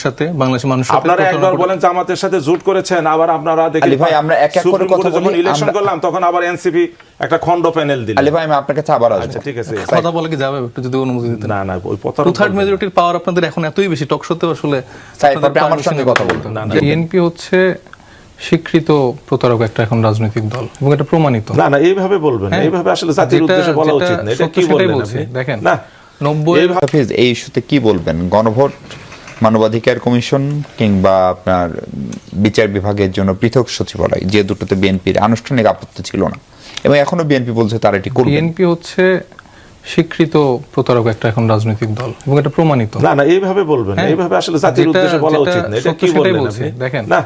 সাথে বাংলাদেশের মানুষ আপনারা একবার বলেন জামাতের সাথে জোট করেছেন, আবার আপনারা দেখি আলী ভাই আমরা এক এক করে কথা বলি। যখন ইলেকশন করলাম তখন আবার এনসিপি একটা খণ্ড প্যানেল দিল। আলী ভাই আমি আপনার কাছে আবার আসব। আচ্ছা ঠিক আছে, কথা বলে কি যাবে একটু যদি অনুমতি দিতেন। না ওই টু থার্ড মেজরিটির পাওয়ার আপনাদের এখন এতই বেশি, টক শোতে আসলে আপনি আমার সঙ্গে কথা বলতেন। বিএনপি হচ্ছে স্বীকৃত প্রতারক একটা এখন রাজনৈতিক দল এবং এটা প্রমাণিত। না এইভাবে বলবেন না, এইভাবে আসলে জাতির উদ্দেশ্যে বলা উচিত না। এটা কি বলবেন আপনি? দেখেন না 90 হাফিজ এই ইস্যুতে কি বলবেন? গণভোট, মানবাধিকার কমিশন কিংবা আপনার বিচার বিভাগের জন্য পৃথক সচিবালয়, যে দুটোতে বিএনপির আনুষ্ঠানিক আপত্তি ছিল না এবং এখনো বিএনপি বলছে তারা এটি করবে। বিএনপি হচ্ছে স্বীকৃত প্রতারক একটা এখন রাজনৈতিক দল এবং এটা প্রমাণিত। না এইভাবে বলবেন না, এইভাবে আসলে জাতির উদ্দেশ্যে বলা উচিত না। এটা কি বলবেন আপনি? দেখেন না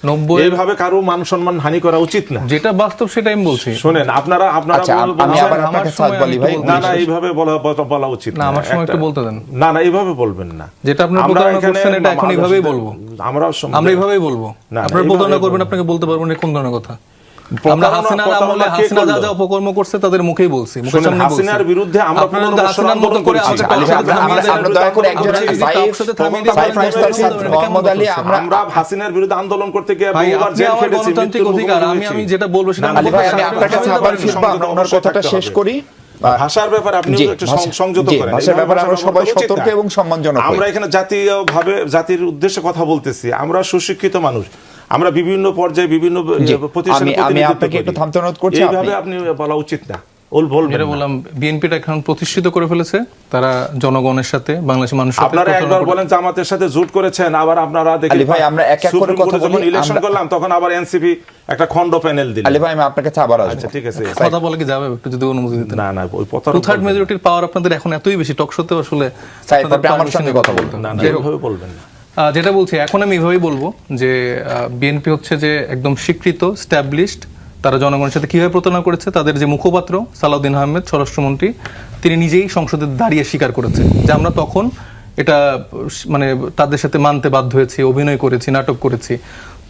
90 এইভাবে কারো মান সম্মান হানি করা উচিত না। যেটা বাস্তব সেটাই আমি বলছি। শুনেন আপনারা আচ্ছা, আমি আবার আপনাকে সাথ বলি ভাই। না এইভাবে বলা উচিত না, আমার সময় একটু বলতে দেন। না এইভাবে বলবেন না। যেটা আপনারা প্রতারণা করছেন এটা এখন এইভাবেই বলবো। আমরা এইভাবেই বলবো। আপনারা প্রতারণা করবেন, আপনাকে বলতে পারবো না কোন ধরনের কথা। আমরা হাসিনার আমলে হাসিনা যা অপকর্ম করছে তাদের মুখেই বলছি, মুখের সামনে বলছি। হাসিনার বিরুদ্ধে আমরা হাসিনার মতো করে আমরা দয়া করে একজন মোহাম্মদ আলী আমরা হাসিনার বিরুদ্ধে আন্দোলন করতে গিয়ে বহুবার জেল খেটেছি। গণতান্ত্রিক অধিকার, আমি যেটা বলবো সেটা আলী ভাই আমি আপনার কাছে আবার ফিরবো, আমরা ওনার কথাটা শেষ করি। ভাষার ব্যাপারে আপনি একটু সংযত করেন। ভাষার ব্যাপারে আমরা সবাই সতর্ক এবং সম্মানজনক। আমরা এখানে জাতীয়ভাবে জাতির উদ্দেশ্যে কথা বলতেছি। আমরা সুশিক্ষিত মানুষ, আমরা বিভিন্ন পর্যায়ে বিভিন্ন প্রতিষ্ঠানে আমি আপনাকে একটু থামতে অনুরোধ করছি। এইভাবে আপনি বলা উচিত না। বললাম বিএনপিটা এখন প্রতিষ্ঠিত করে ফেলেছে, তারা জনগণের সাথে বাংলাদেশের মানুষ। আপনারা একবার বলেন জামাতের সাথে জোট করেছেন, আবার আপনারা দেখি আলী ভাই আমরা এক এক করে কথা বলি। যখন ইলেকশন করলাম তখন আবার এনসিপি একটা খণ্ড প্যানেল দিল। আলী ভাই আমি আপনার কাছে আবার আসব। আচ্ছা ঠিক আছে, কথা বলে কি যাবে একটু যদি অনুমতি দিতেন। না ওই টু থার্ড মেজরিটির পাওয়ার আপনাদের এখন এতই বেশি, টক শোতে আসলে আপনি আমার সঙ্গে কথা বলতেন। না এইভাবে বলবেন না। যেটা বলছি এখন আমি এইভাবেই বলবো যে বিএনপি হচ্ছে যে একদম স্বীকৃত স্ট্যাবলিশড, তারা জনগণের সাথে কিভাবে প্রতারণা করেছে তাদের যে মুখপাত্র সালাউদ্দিন আহমেদ স্বরাষ্ট্রমন্ত্রী, তিনি নিজেই সংসদে দাঁড়িয়ে স্বীকার করেছে যে আমরা তখন এটা মানে তাদের সাথে মানতে বাধ্য হয়েছি, অভিনয় করেছি, নাটক করেছি।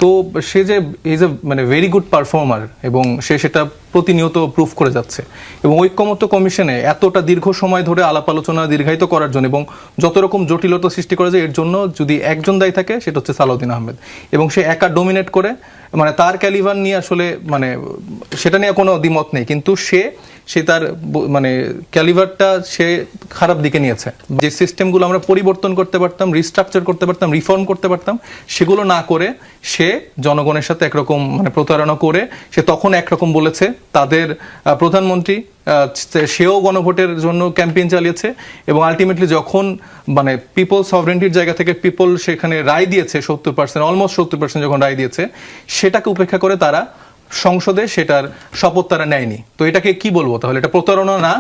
তো সে যে ইজ এ মানে ভেরি গুড পারফর্মার এবং সে সেটা প্রতিনিয়ত প্রুফ করে যাচ্ছে। এবং ঐক্যমত্য কমিশনে এতটা দীর্ঘ সময় ধরে আলাপ আলোচনা দীর্ঘায়িত করার জন্য এবং যত রকম জটিলতা সৃষ্টি করা যায় এর জন্য যদি একজন দায়ী থাকে সেটা হচ্ছে সালাউদ্দিন আহমেদ। এবং সে একা ডোমিনেট করে, মানে তার ক্যালিভার নিয়ে আসলে মানে সেটা নিয়ে কোনো দ্বিমত নেই, কিন্তু সে তার মানে ক্যালিভারটা সে খারাপ দিকে নিয়েছে। যে সিস্টেমগুলো আমরা পরিবর্তন করতে পারতাম, রিস্ট্রাকচার করতে পারতাম, রিফর্ম করতে পারতাম, সেগুলো না করে সে জনগণের সাথে একরকম মানে প্রতারণা করে সে তখন একরকম বলেছে। তাদের প্রধানমন্ত্রী সেও গণভোটের জন্য ক্যাম্পেইন চালিয়েছে এবং আলটিমেটলি যখন মানে পিপল সভরেন্টির জায়গা থেকে পিপল সেখানে রায় দিয়েছে 70%, অলমোস্ট 70% যখন রায় দিয়েছে, সেটাকে উপেক্ষা করে তারা সংসদে সেটার শপথ তারা নেয়নি। তো এটাকে কি বলবো তাহলে? এটা প্রতারণা না?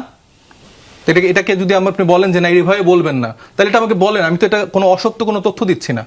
এটাকে যদি আপনি বলেন যে না এইভাবে বলবেন না, তাহলে এটা আমাকে বলেন, আমি তো এটা কোনো অসত্য কোনো তথ্য দিচ্ছি না।